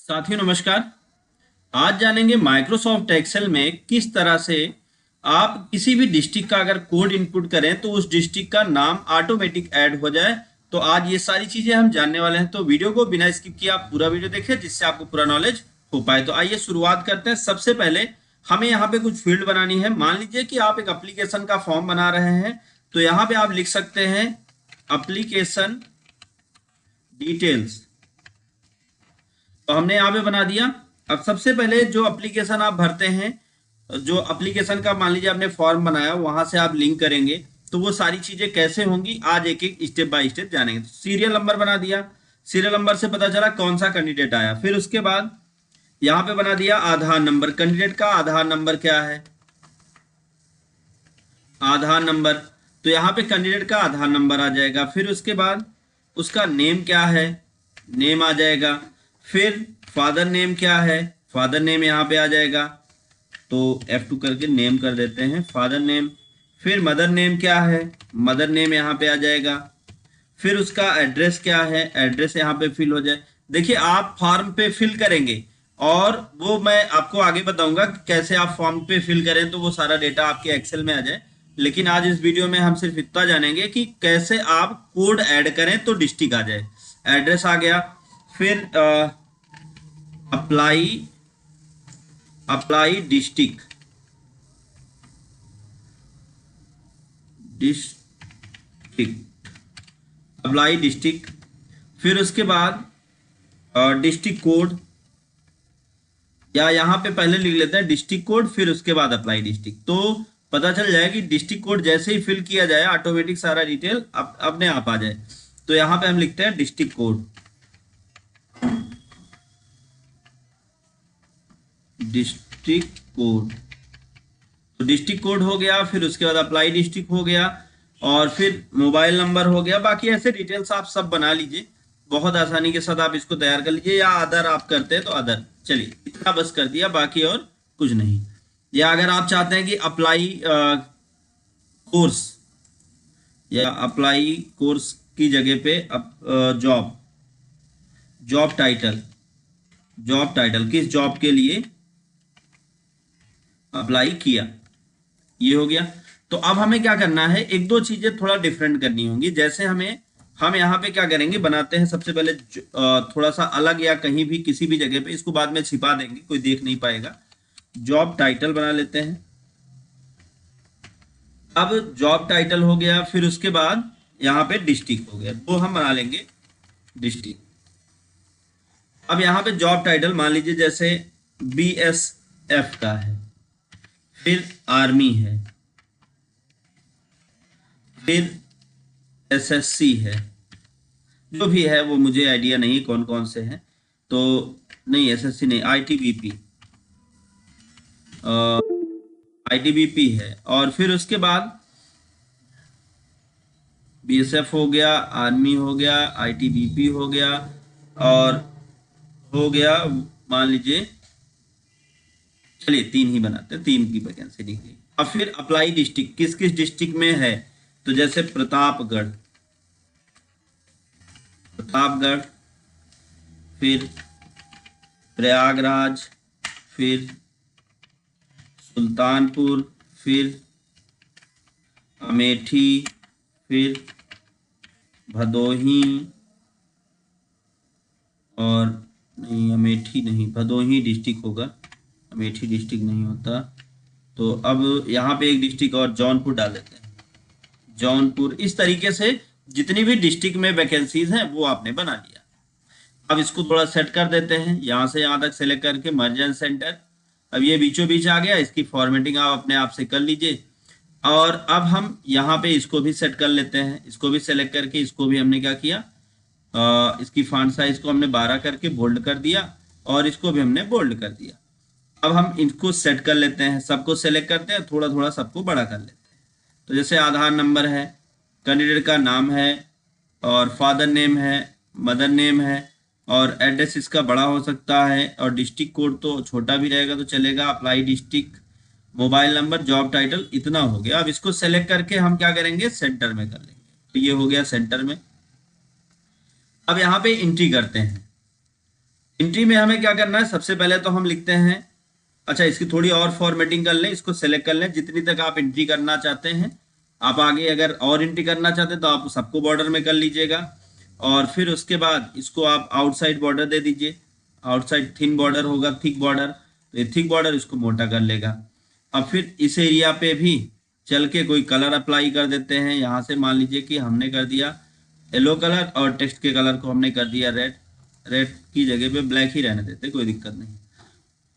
साथियों नमस्कार। आज जानेंगे माइक्रोसॉफ्ट एक्सेल में किस तरह से आप किसी भी डिस्ट्रिक्ट का अगर कोड इनपुट करें तो उस डिस्ट्रिक्ट का नाम ऑटोमेटिक ऐड हो जाए। तो आज ये सारी चीजें हम जानने वाले हैं, तो वीडियो को बिना स्किप किए आप पूरा वीडियो देखें जिससे आपको पूरा नॉलेज हो पाए। तो आइए शुरुआत करते हैं। सबसे पहले हमें यहाँ पे कुछ फील्ड बनानी है। मान लीजिए कि आप एक एप्लीकेशन का फॉर्म बना रहे हैं, तो यहाँ पे आप लिख सकते हैं एप्लीकेशन डिटेल्स। तो हमने यहाँ पे बना दिया। अब सबसे पहले जो एप्लीकेशन आप भरते हैं, जो एप्लीकेशन का मान लीजिए आपने फॉर्म बनाया, वहां से आप लिंक करेंगे, तो वो सारी चीजें कैसे होंगी आज एक एक स्टेप बाय स्टेप जानेंगे। तो सीरियल नंबर बना दिया, सीरियल नंबर से पता चला कौन सा कैंडिडेट आया। फिर उसके बाद यहाँ पे बना दिया आधार नंबर। कैंडिडेट का आधार नंबर क्या है, आधार नंबर, तो यहाँ पे कैंडिडेट का आधार नंबर आ जाएगा। फिर उसके बाद उसका नेम क्या है, नेम आ जाएगा। फिर फादर नेम क्या है, फादर नेम यहाँ पे आ जाएगा, तो F2 करके नेम कर देते हैं फादर नेम। फिर मदर नेम क्या है, मदर नेम यहाँ पे आ जाएगा। फिर उसका एड्रेस क्या है, एड्रेस यहाँ पे फिल हो जाए। देखिए आप फॉर्म पे फिल करेंगे और वो मैं आपको आगे बताऊंगा कि कैसे आप फॉर्म पे फिल करें तो वो सारा डेटा आपके एक्सेल में आ जाए। लेकिन आज इस वीडियो में हम सिर्फ इतना जानेंगे कि कैसे आप कोड ऐड करें तो डिस्ट्रिक्ट आ जाए। एड्रेस आ गया। फिर apply apply district, apply district. फिर उसके बाद डिस्ट्रिक्ट कोड, या यहाँ पे पहले लिख लेते हैं डिस्ट्रिक्ट कोड, फिर उसके बाद अप्लाई डिस्ट्रिक्ट। तो पता चल जाए कि डिस्ट्रिक्ट कोड जैसे ही फिल किया जाए ऑटोमेटिक सारा डिटेल अपने आप आ जाए। तो यहाँ पे हम लिखते हैं डिस्ट्रिक्ट कोड, डिस्ट्रिक्ट कोड। तो डिस्ट्रिक्ट कोड हो गया। फिर उसके बाद अप्लाई डिस्ट्रिक्ट हो गया और फिर मोबाइल नंबर हो गया। बाकी ऐसे डिटेल्स आप सब बना लीजिए, बहुत आसानी के साथ आप इसको तैयार कर लीजिए। या अदर आप करते हैं तो अदर, चलिए इतना बस कर दिया, बाकी और कुछ नहीं। या अगर आप चाहते हैं कि अप्लाई कोर्स, या अप्लाई कोर्स की जगह पे job, job title, job title किस जॉब के लिए अप्लाई किया, ये हो गया। तो अब हमें क्या करना है, एक दो चीजें थोड़ा डिफरेंट करनी होंगी। जैसे हम यहाँ पे क्या करेंगे, बनाते हैं सबसे पहले थोड़ा सा अलग, या कहीं भी किसी भी जगह पे, इसको बाद में छिपा देंगे, कोई देख नहीं पाएगा। जॉब टाइटल बना लेते हैं। अब जॉब टाइटल हो गया। फिर उसके बाद यहाँ पे डिस्ट्रिक्ट हो गया, तो हम बना लेंगे डिस्ट्रिक्ट। अब यहाँ पे जॉब टाइटल मान लीजिए जैसे BSF का है, फिर आर्मी है, फिर SSC है, जो भी है वो मुझे आइडिया नहीं कौन कौन से हैं। तो नहीं, SSC नहीं, ITBP है। और फिर उसके बाद BSF हो गया, आर्मी हो गया, ITBP हो गया, और हो गया मान लीजिए, चलिए 3 ही बनाते हैं, 3 की वैकेंसी निकली। अब फिर अप्लाई डिस्ट्रिक्ट, किस किस डिस्ट्रिक्ट में है, तो जैसे प्रतापगढ़, प्रतापगढ़, फिर प्रयागराज, फिर सुल्तानपुर, फिर अमेठी, फिर भदोही, और नहीं अमेठी नहीं, भदोही डिस्ट्रिक्ट होगा, अमेठी डिस्ट्रिक्ट नहीं होता। तो अब यहाँ पे एक डिस्ट्रिक्ट और जौनपुर डाल देते हैं, जौनपुर। इस तरीके से जितनी भी डिस्ट्रिक्ट में वैकेंसीज हैं वो आपने बना लिया। अब इसको थोड़ा सेट कर देते हैं, यहाँ से यहाँ तक सेलेक्ट करके मर्ज एंड सेंटर। अब ये बीचों बीच आ गया, इसकी फॉर्मेटिंग आप अपने आप से कर लीजिए। और अब हम यहाँ पे इसको भी सेट कर लेते हैं, इसको भी सेलेक्ट करके इसको भी हमने क्या किया, इसकी फॉन्ट साइज को हमने 12 करके बोल्ड कर दिया, और इसको भी हमने बोल्ड कर दिया। अब हम इनको सेट कर लेते हैं, सबको सेलेक्ट करते हैं, थोड़ा थोड़ा सबको बड़ा कर लेते हैं। तो जैसे आधार नंबर है, कैंडिडेट का नाम है, और फादर नेम है, मदर नेम है, और एड्रेस इसका बड़ा हो सकता है, और डिस्ट्रिक्ट कोड तो छोटा भी रहेगा तो चलेगा, apply district, mobile number, job title, इतना हो गया। अब इसको सेलेक्ट करके हम क्या करेंगे, सेंटर में कर लेंगे। तो ये हो गया सेंटर में। अब यहाँ पे एंट्री करते हैं, एंट्री में हमें क्या करना है, सबसे पहले तो हम लिखते हैं, अच्छा इसकी थोड़ी और फॉर्मेटिंग कर लें, इसको सेलेक्ट कर लें जितनी तक आप एंट्री करना चाहते हैं। आप आगे अगर और एंट्री करना चाहते हैं तो आप सबको बॉर्डर में कर लीजिएगा, और फिर उसके बाद इसको आप आउटसाइड बॉर्डर दे दीजिए। आउटसाइड थिन बॉर्डर होगा, थिक बॉर्डर, तो ये थिक बॉर्डर इसको मोटा कर लेगा। अब फिर इस एरिया पे भी चल के कोई कलर अप्लाई कर देते हैं। यहाँ से मान लीजिए कि हमने कर दिया येलो कलर और टेक्स्ट के कलर को हमने कर दिया रेड। रेड की जगह पे ब्लैक ही रहने देते, कोई दिक्कत नहीं।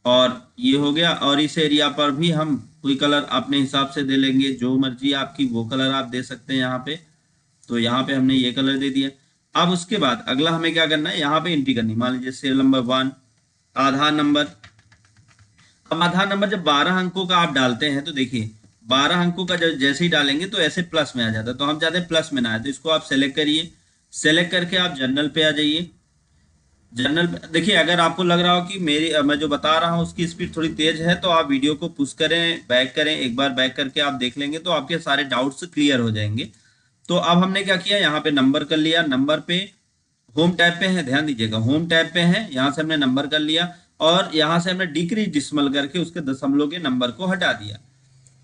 और ये हो गया। और इस एरिया पर भी हम कोई कलर अपने हिसाब से दे लेंगे, जो मर्जी आपकी वो कलर आप दे सकते हैं यहाँ पे। तो यहाँ पे हमने ये कलर दे दिया। अब उसके बाद अगला हमें क्या करना है, यहाँ पे एंट्री करनी। मान लीजिए सीरियल नंबर 1, आधार नंबर। अब आधार नंबर जब 12 अंकों का आप डालते हैं तो देखिए 12 अंकों का जब जैसे ही डालेंगे तो ऐसे प्लस में आ जाता है, तो हम चाहते हैं प्लस में ना आए, तो इसको आप सेलेक्ट करिए। सेलेक्ट करके आप जनरल पे आ जाइए। जनरल देखिए, अगर आपको लग रहा हो कि मैं जो बता रहा हूँ उसकी स्पीड थोड़ी तेज है, तो आप वीडियो को पुश करें, बैक करें, एक बार बैक करके आप देख लेंगे तो आपके सारे डाउट्स क्लियर हो जाएंगे। तो अब हमने क्या किया, यहाँ पे नंबर कर लिया। नंबर पे होम टैब पे है, ध्यान दीजिएगा, होम टैब पे है, यहाँ से हमने नंबर कर लिया और यहाँ से हमने डिक्रीज डिसमल करके उसके दशमलव के नंबर को हटा दिया।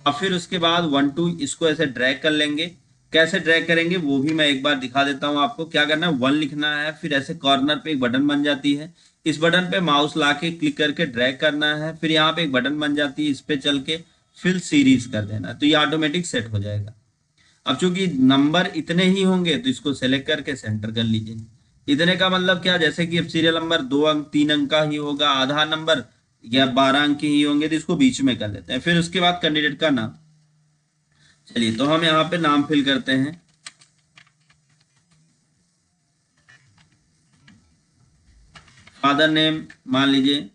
अब फिर उसके बाद 1 2 इसको ऐसे ड्रैग कर लेंगे। कैसे ड्रैग करेंगे वो भी मैं एक बार दिखा देता हूँ आपको। क्या करना है, 1 लिखना है, फिर ऐसे कॉर्नर पे एक बटन बन जाती है, इस बटन पे माउस ला के क्लिक करके ड्रैग करना है। फिर यहाँ पे एक बटन बन जाती है, इस पे चल के फिल सीरीज कर देना, तो ये ऑटोमेटिक सेट हो जाएगा। अब चूंकि नंबर इतने ही होंगे तो इसको सेलेक्ट करके सेंटर कर लीजिए। इतने का मतलब क्या, जैसे कि अब सीरियल नंबर 2 अंक 3 अंक का ही होगा, आधार नंबर या 12 अंक के ही होंगे, तो इसको बीच में कर लेते हैं। फिर उसके बाद कैंडिडेट का नाम। चलिए तो हम यहाँ पे नाम फिल करते हैं। फादर नेम मान लीजिए,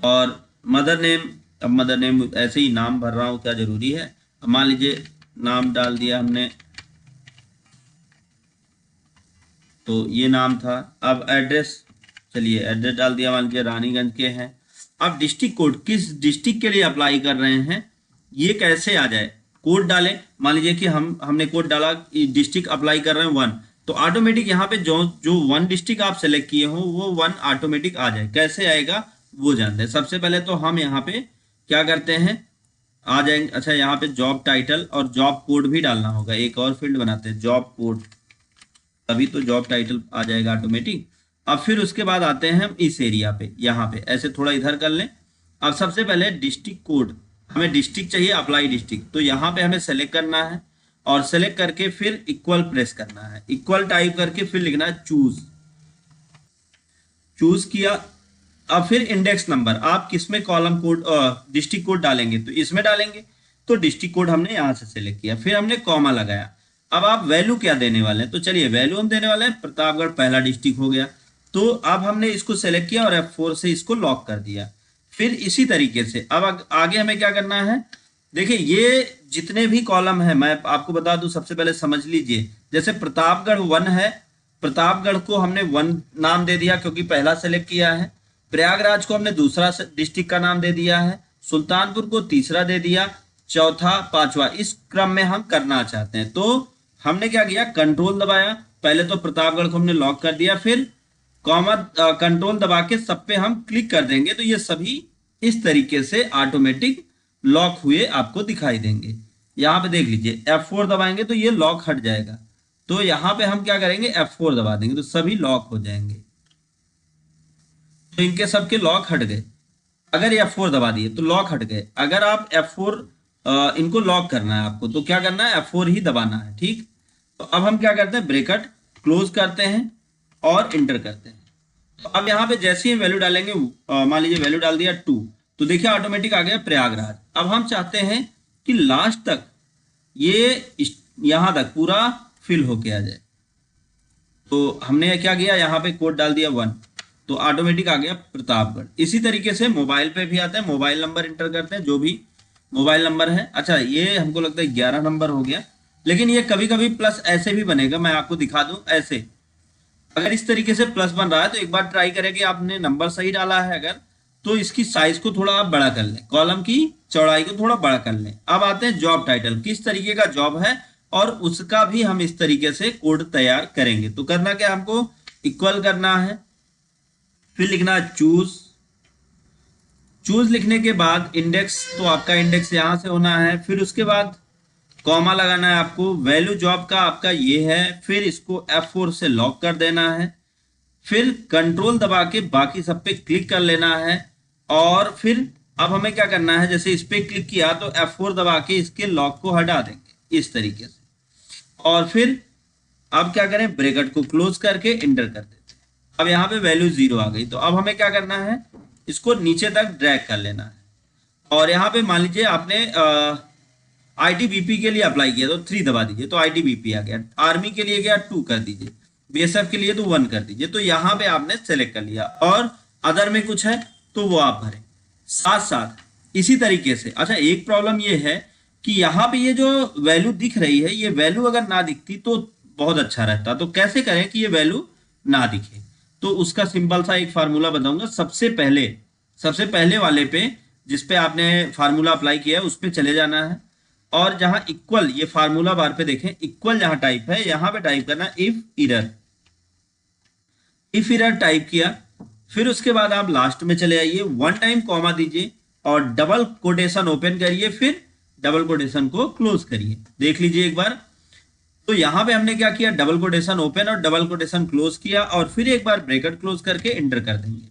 और मदर नेम। अब मदर नेम ऐसे ही नाम भर रहा हूं, क्या जरूरी है। अब मान लीजिए नाम डाल दिया हमने, तो ये नाम था। अब एड्रेस, चलिए एड्रेस डाल दिया, मान लीजिए रानीगंज के हैं। अब डिस्ट्रिक्ट कोड, किस डिस्ट्रिक्ट के लिए अप्लाई कर रहे हैं ये कैसे आ जाए, कोड डालें। मान लीजिए कि हमने कोड डाला, डिस्ट्रिक्ट अप्लाई कर रहे हैं 1, तो ऑटोमेटिक यहाँ पे जो जो 1 डिस्ट्रिक्ट आप सेलेक्ट किए हो वो 1 ऑटोमेटिक आ जाए। कैसे आएगा वो जानते हैं। सबसे पहले तो हम यहाँ पे क्या करते हैं, आ जाएंगे। अच्छा यहाँ पे जॉब टाइटल और जॉब कोड भी डालना होगा, एक और फील्ड बनाते हैं जॉब कोड, तभी तो जॉब टाइटल आ जाएगा ऑटोमेटिक। अब फिर उसके बाद आते हैं हम इस एरिया पे, यहाँ पे ऐसे थोड़ा इधर कर लें। अब सबसे पहले डिस्ट्रिक्ट कोड, हमें डिस्ट्रिक्ट चाहिए, अप्लाई डिस्ट्रिक्ट, तो यहाँ पे हमें सेलेक्ट करना है और सेलेक्ट करके फिर इक्वल प्रेस करना है। इक्वल टाइप करके फिर लिखना है चूज। चूज किया। अब फिर इंडेक्स नंबर, आप किसमें कॉलम कोड डिस्ट्रिक्ट कोड डालेंगे तो इसमें डालेंगे, तो डिस्ट्रिक्ट कोड हमने यहाँ से सेलेक्ट किया, फिर हमने कॉमा लगाया। अब आप वैल्यू क्या देने वाले हैं, तो चलिए वैल्यू हम देने वाले हैं प्रतापगढ़ पहला डिस्ट्रिक्ट हो गया। तो अब हमने इसको सेलेक्ट किया और F4 से इसको लॉक कर दिया। फिर इसी तरीके से अब आगे हमें क्या करना है, देखिए ये जितने भी कॉलम है मैं आपको बता दूं, सबसे पहले समझ लीजिए। जैसे प्रतापगढ़ 1 है, प्रतापगढ़ को हमने 1 नाम दे दिया क्योंकि पहला सेलेक्ट किया है। प्रयागराज को हमने दूसरा डिस्ट्रिक्ट का नाम दे दिया है, सुल्तानपुर को तीसरा दे दिया, चौथा, पांचवा, इस क्रम में हम करना चाहते हैं। तो हमने क्या किया, कंट्रोल दबाया, पहले तो प्रतापगढ़ को हमने लॉक कर दिया, फिर कॉमा कंट्रोल दबा के सब पे हम क्लिक कर देंगे, तो ये सभी इस तरीके से ऑटोमेटिक लॉक हुए आपको दिखाई देंगे। यहाँ पे देख लीजिए F4 दबाएंगे तो ये लॉक हट जाएगा, तो यहाँ पे हम क्या करेंगे F4 दबा देंगे तो सभी लॉक हो जाएंगे। तो इनके सबके लॉक हट गए। अगर F4 दबा दिए तो लॉक हट गए। अगर आप F4 इनको लॉक करना है आपको तो क्या करना है, F4 ही दबाना है, ठीक। तो अब हम क्या करते हैं, ब्रैकेट क्लोज करते हैं और इंटर करते हैं। तो अब यहाँ पे जैसे ही वैल्यू डालेंगे, मान लीजिए वैल्यू डाल दिया 2, तो देखिए ऑटोमेटिक आ गया प्रयागराज। अब हम चाहते हैं कि लास्ट तक ये यहाँ तक पूरा फिल होके आ जाए, तो हमने क्या किया, यहाँ पे कोड डाल दिया 1, तो ऑटोमेटिक आ गया प्रतापगढ़। इसी तरीके से मोबाइल पे भी आता है, मोबाइल नंबर इंटर करते हैं, जो भी मोबाइल नंबर है। अच्छा ये हमको लगता है 11 नंबर हो गया, लेकिन ये कभी कभी प्लस ऐसे भी बनेगा, मैं आपको दिखा दूं। ऐसे अगर इस तरीके से प्लस बन रहा है तो एक बार ट्राई करें कि आपने नंबर सही डाला है, अगर तो इसकी साइज को थोड़ा आप बड़ा कर लें, कॉलम की चौड़ाई को थोड़ा बड़ा कर लें। अब आते हैं जॉब टाइटल, किस तरीके का जॉब है और उसका भी हम इस तरीके से कोड तैयार करेंगे। तो करना क्या, हमको इक्वल करना है, फिर लिखना है चूज लिखने के बाद इंडेक्स, तो आपका इंडेक्स यहां से होना है, फिर उसके बाद कॉमा लगाना है आपको, वैल्यू जॉब का आपका ये है, फिर इसको F4 से लॉक कर देना है, फिर कंट्रोल दबा के बाकी सब पे क्लिक कर लेना है, और फिर अब हमें क्या करना है, जैसे इस पे क्लिक किया तो F4 दबा के इसके लॉक को हटा देंगे इस तरीके से, और फिर अब क्या करें, ब्रैकेट को क्लोज करके इंटर कर देते हैं। अब यहाँ पे वैल्यू 0 आ गई, तो अब हमें क्या करना है, इसको नीचे तक ड्रैग कर लेना है, और यहाँ पे मान लीजिए आपने ITBP के लिए अप्लाई किया तो 3 दबा दीजिए, तो ITBP आ गया, आर्मी के लिए गया 2 कर दीजिए, BSF के लिए तो 1 कर दीजिए। तो यहाँ पे आपने सेलेक्ट कर लिया, और अदर में कुछ है तो वो आप भरें साथ साथ इसी तरीके से। अच्छा, एक प्रॉब्लम ये है कि यहाँ पे ये जो वैल्यू दिख रही है, ये वैल्यू अगर ना दिखती तो बहुत अच्छा रहता। तो कैसे करें कि ये वैल्यू ना दिखे, तो उसका सिंपल सा एक फार्मूला बताऊंगा। सबसे पहले वाले पे, जिस पे आपने फार्मूला अप्लाई किया है उस पे चले जाना है, और जहां इक्वल, ये फार्मूला बार पे देखें, इक्वल जहां टाइप है यहां पे टाइप करना इफ इरर टाइप किया, फिर उसके बाद आप लास्ट में चले आइए, 1 टाइम कॉमा दीजिए और डबल कोटेशन ओपन करिए, फिर डबल कोटेशन को क्लोज करिए। देख लीजिए एक बार, तो यहां पे हमने क्या किया, डबल कोटेशन ओपन और डबल कोटेशन क्लोज किया, और फिर एक बार ब्रैकेट क्लोज करके एंटर कर देंगे,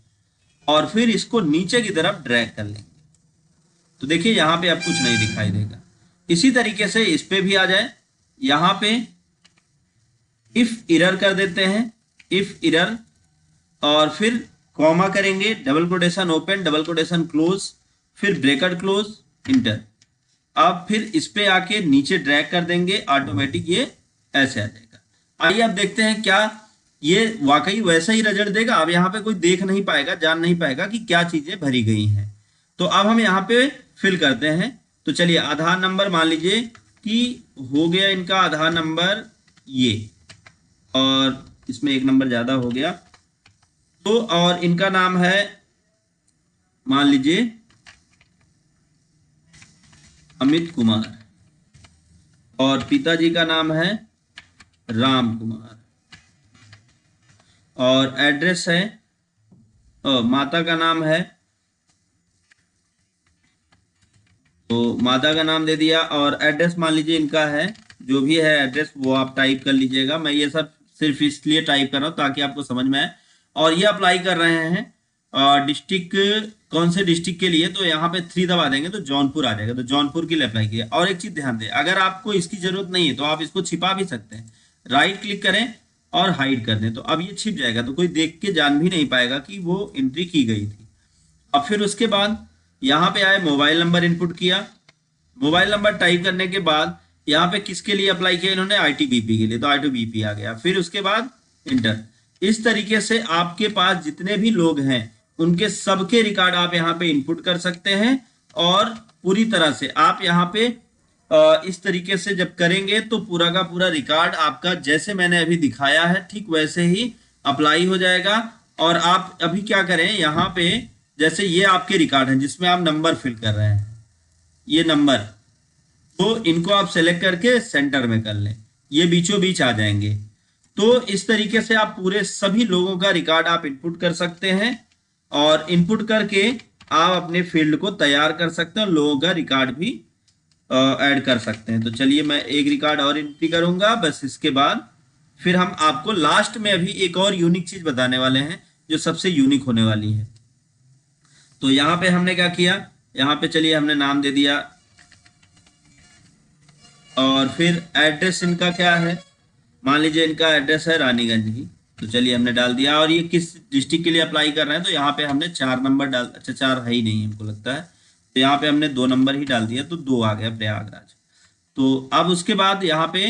और फिर इसको नीचे की तरफ ड्रैग कर लेंगे। तो देखिए यहां पे अब कुछ नहीं दिखाई देगा। इसी तरीके से इस पे भी आ जाए, यहां पे इफ इरर कर देते हैं, इफ इरर, और फिर कॉमा करेंगे, double quotation open, double quotation close, फिर ब्रैकेट क्लोज, इंटर। अब फिर इस पे आके नीचे ड्रैग कर देंगे, ऑटोमेटिक ये ऐसे आ जाएगा। आइए अब देखते हैं क्या ये वाकई वैसा ही रिजल्ट देगा। अब यहाँ पे कोई देख नहीं पाएगा, जान नहीं पाएगा कि क्या चीजें भरी गई हैं। तो अब हम यहाँ पे फिल करते हैं। तो चलिए, आधार नंबर मान लीजिए कि हो गया इनका आधार नंबर ये, और इसमें एक नंबर ज्यादा हो गया, तो और इनका नाम है मान लीजिए अमित कुमार, और पिताजी का नाम है राम कुमार, और एड्रेस है, माता का नाम है, तो माता का नाम दे दिया, और एड्रेस मान लीजिए इनका है, जो भी है एड्रेस वो आप टाइप कर लीजिएगा। मैं ये सब सिर्फ इसलिए टाइप कर रहा हूँ ताकि आपको समझ में आए। और ये अप्लाई कर रहे हैं डिस्ट्रिक्ट, कौन से डिस्ट्रिक्ट के लिए, तो यहाँ पे 3 दबा देंगे तो जौनपुर आ जाएगा, तो जौनपुर के लिए अप्लाई किया। और एक चीज ध्यान दें, अगर आपको इसकी जरूरत नहीं है तो आप इसको छिपा भी सकते हैं, राइट क्लिक करें और हाइड कर दें, तो अब ये छिप जाएगा, तो कोई देख के जान भी नहीं पाएगा कि वो एंट्री की गई थी। अब फिर उसके बाद यहाँ पे आए, मोबाइल नंबर इनपुट किया, मोबाइल नंबर टाइप करने के बाद यहाँ पे किसके लिए अप्लाई किया इन्होंने, ITBP के लिए, तो ITBP आ गया, फिर उसके बाद इंटर। इस तरीके से आपके पास जितने भी लोग हैं उनके सबके रिकॉर्ड आप यहाँ पे इनपुट कर सकते हैं, और पूरी तरह से आप यहाँ पे इस तरीके से जब करेंगे तो पूरा का पूरा रिकॉर्ड आपका जैसे मैंने अभी दिखाया है ठीक वैसे ही अप्लाई हो जाएगा। और आप अभी क्या करें, यहाँ पे जैसे ये आपके रिकॉर्ड हैं जिसमें आप नंबर फिल कर रहे हैं, ये नंबर, तो इनको आप सेलेक्ट करके सेंटर में कर लें, ये बीचों बीच आ जाएंगे। तो इस तरीके से आप पूरे सभी लोगों का रिकॉर्ड आप इनपुट कर सकते हैं, और इनपुट करके आप अपने फील्ड को तैयार कर सकते हैं, लोगों का रिकॉर्ड भी ऐड कर सकते हैं। तो चलिए मैं एक रिकॉर्ड और एंट्री करूंगा, बस इसके बाद फिर हम आपको लास्ट में अभी एक और यूनिक चीज बताने वाले हैं जो सबसे यूनिक होने वाली है। तो यहाँ पे हमने क्या किया, यहाँ पे चलिए हमने नाम दे दिया, और फिर एड्रेस इनका क्या है, मान लीजिए इनका एड्रेस है रानीगंज ही, तो चलिए हमने डाल दिया। और ये किस डिस्ट्रिक्ट के लिए अप्लाई कर रहे हैं, तो यहाँ पे हमने 4 नंबर डाल, अच्छा 4 है ही नहीं हमको लगता है, तो यहाँ पे हमने 2 नंबर ही डाल दिया, तो 2 आ गया प्रयागराज। तो अब उसके बाद यहाँ पे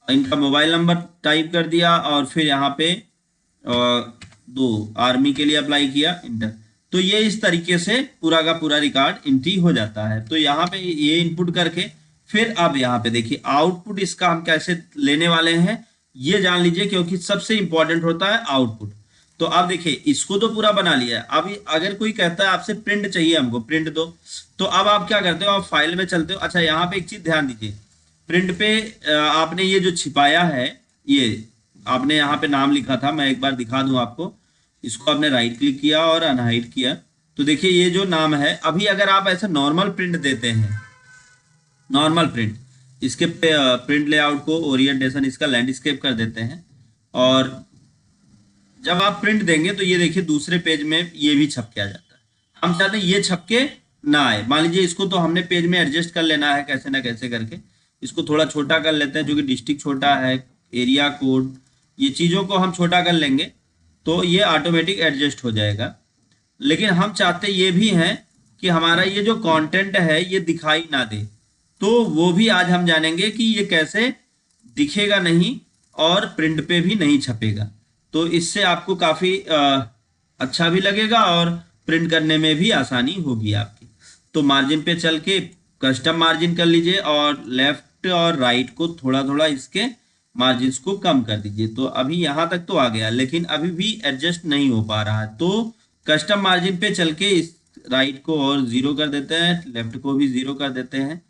इनका मोबाइल नंबर टाइप कर दिया, और फिर यहाँ पे 2 आर्मी के लिए अप्लाई किया, इंटर। तो ये इस तरीके से पूरा का पूरा रिकॉर्ड एंट्री हो जाता है। तो यहाँ पे ये इनपुट करके फिर अब यहाँ पे देखिए आउटपुट इसका हम कैसे लेने वाले हैं ये जान लीजिए, क्योंकि सबसे इंपॉर्टेंट होता है आउटपुट। तो अब देखिए इसको तो पूरा बना लिया है, अब अगर कोई कहता है आपसे प्रिंट चाहिए, हमको प्रिंट दो, तो अब आप क्या करते हो, आप फाइल में चलते हो। अच्छा यहाँ पे एक चीज ध्यान दीजिए, प्रिंट पे आपने ये जो छिपाया है, ये आपने यहाँ पे नाम लिखा था, मैं एक बार दिखा दूं आपको। इसको आपने राइट क्लिक किया और अनहाइड किया, तो देखिए ये जो नाम है, अभी अगर आप ऐसे नॉर्मल प्रिंट देते हैं, नॉर्मल प्रिंट, इसके प्रिंट लेआउट को ओरिएंटेशन इसका लैंडस्केप कर देते हैं, और जब आप प्रिंट देंगे तो ये देखिए दूसरे पेज में ये भी छप के आ जाता है। हम चाहते हैं ये छप के ना आए। मान लीजिए इसको तो हमने पेज में एडजस्ट कर लेना है कैसे ना कैसे करके, इसको थोड़ा छोटा कर लेते हैं, जो कि डिस्ट्रिक्ट छोटा है, एरिया कोड, ये चीज़ों को हम छोटा कर लेंगे तो ये ऑटोमेटिक एडजस्ट हो जाएगा। लेकिन हम चाहते ये भी हैं कि हमारा ये जो कंटेंट है ये दिखाई ना दे, तो वो भी आज हम जानेंगे कि ये कैसे दिखेगा नहीं और प्रिंट पे भी नहीं छपेगा। तो इससे आपको काफ़ी अच्छा भी लगेगा और प्रिंट करने में भी आसानी होगी आपकी। तो मार्जिन पे चल के कस्टम मार्जिन कर लीजिए और लेफ्ट और राइट को थोड़ा थोड़ा इसके मार्जिन्स को कम कर दीजिए। तो अभी यहाँ तक तो आ गया, लेकिन अभी भी एडजस्ट नहीं हो पा रहा है, तो कस्टम मार्जिन पे चल के इस राइट को और 0 कर देते हैं, लेफ्ट को भी 0 कर देते हैं।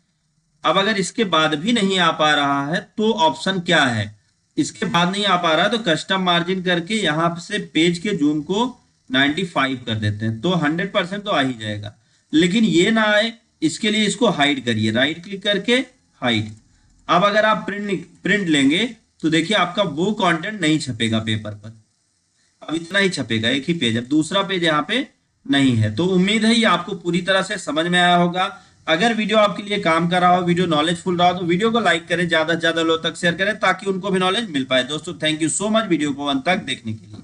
अब अगर इसके बाद भी नहीं आ पा रहा है तो ऑप्शन क्या है, इसके बाद नहीं आ पा रहा है तो कस्टम मार्जिन करके यहाँ से पेज के जूम को 95 कर देते हैं, तो 100% तो आ ही जाएगा। लेकिन ये ना आए इसके लिए इसको हाइड करिए, राइट क्लिक करके हाइड। अब अगर आप प्रिंट लेंगे तो देखिए आपका वो कंटेंट नहीं छपेगा पेपर पर, अब इतना ही छपेगा, एक ही पेज, अब दूसरा पेज यहाँ पे नहीं है। तो उम्मीद है ये आपको पूरी तरह से समझ में आया होगा। अगर वीडियो आपके लिए काम कर रहा हो, वीडियो नॉलेजफुल रहा हो, तो वीडियो को लाइक करें, ज्यादा से ज्यादा लोगों तक शेयर करें ताकि उनको भी नॉलेज मिल पाए। दोस्तों thank you so much video को अंत तक देखने के लिए।